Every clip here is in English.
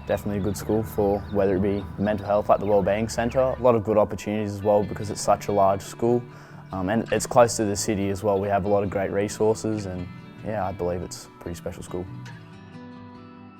definitely a good school for whether it be mental health, like the Wellbeing Centre. A lot of good opportunities as well because it's such a large school, and it's close to the city as well. We have a lot of great resources, and yeah, I believe it's a pretty special school.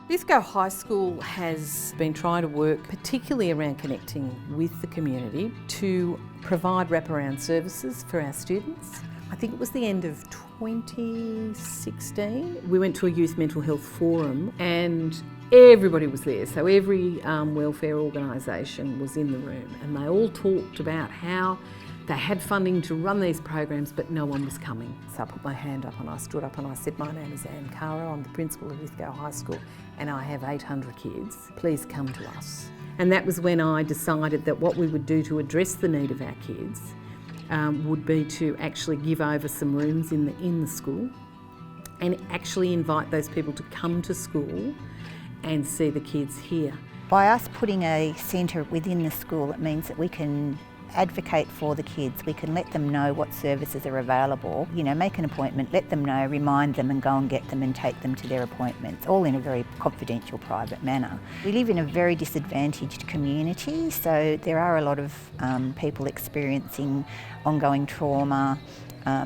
Lithgow High School has been trying to work particularly around connecting with the community to provide wraparound services for our students. I think it was the end of 2016. We went to a youth mental health forum and everybody was there. So every welfare organisation was in the room and they all talked about how they had funding to run these programs, but no one was coming. So I put my hand up and I stood up and I said, my name is Anne Caro, I'm the principal of Lithgow High School and I have 800 kids. Please come to us. And that was when I decided that what we would do to address the need of our kids would be to actually give over some rooms in the school and actually invite those people to come to school and see the kids here. By us putting a centre within the school, it means that we can advocate for the kids. We can let them know what services are available, make an appointment, let them know, remind them and go and get them and take them to their appointments, all in a very confidential, private manner. We live in a very disadvantaged community, so there are a lot of people experiencing ongoing trauma,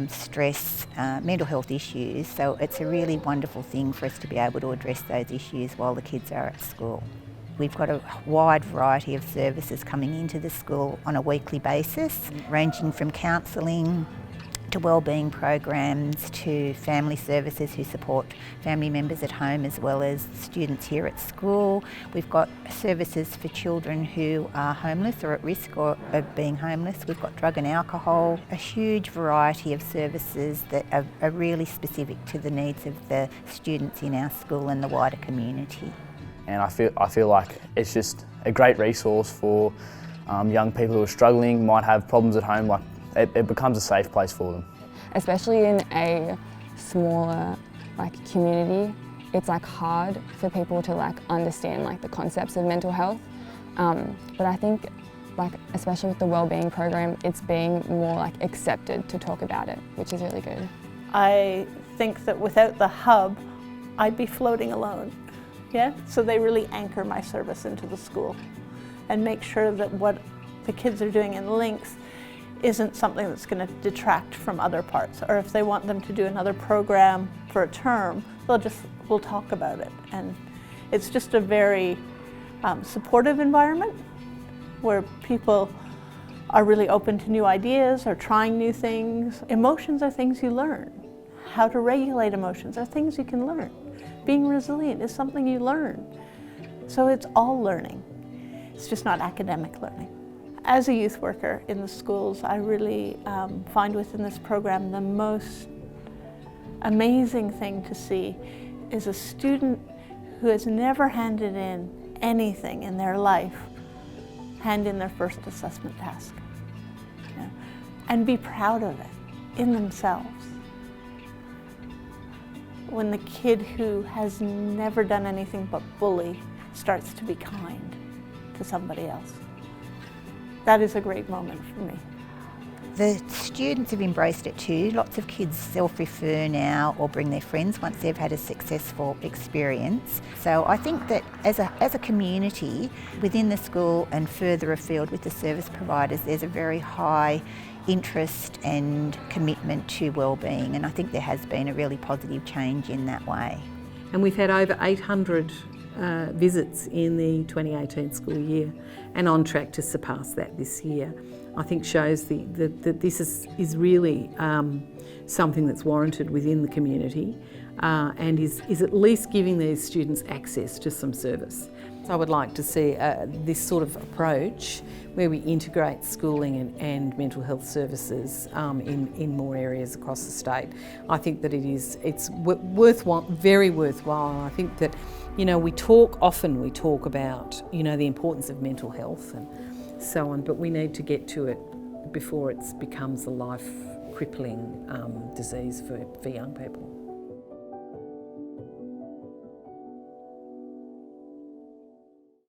stress, mental health issues, so it's a really wonderful thing for us to be able to address those issues while the kids are at school. We've got a wide variety of services coming into the school on a weekly basis, ranging from counselling to wellbeing programs to family services who support family members at home as well as students here at school. We've got services for children who are homeless or at risk of being homeless. We've got drug and alcohol, a huge variety of services that are really specific to the needs of the students in our school and the wider community. And I feel like it's just a great resource for young people who are struggling, might have problems at home. Like it becomes a safe place for them. Especially in a smaller community, it's hard for people to understand the concepts of mental health. But I think especially with the wellbeing program, it's being more accepted to talk about it, which is really good. I think that without the hub, I'd be floating alone. Yeah, so they really anchor my service into the school and make sure that what the kids are doing in links isn't something that's going to detract from other parts. Or if they want them to do another program for a term, we'll talk about it. And it's just a very supportive environment where people are really open to new ideas or trying new things. Emotions are things you learn. How to regulate emotions are things you can learn. Being resilient is something you learn. So it's all learning. It's just not academic learning. As a youth worker in the schools, I really find within this program the most amazing thing to see is a student who has never handed in anything in their life hand in their first assessment task. And be proud of it in themselves. When the kid who has never done anything but bully starts to be kind to somebody else. That is a great moment for me. The students have embraced it too. Lots of kids self-refer now or bring their friends once they've had a successful experience. So I think that as a community within the school and further afield with the service providers, there's a very high interest and commitment to wellbeing, and I think there has been a really positive change in that way. And we've had over 800 visits in the 2018 school year and on track to surpass that this year. I think shows that this is really something that's warranted within the community and is at least giving these students access to some service. So I would like to see this sort of approach where we integrate schooling and mental health services in more areas across the state. I think that it's worthwhile, very worthwhile. And I think that, we talk about, the importance of mental health and so on, but we need to get to it before it becomes a life-crippling disease for young people.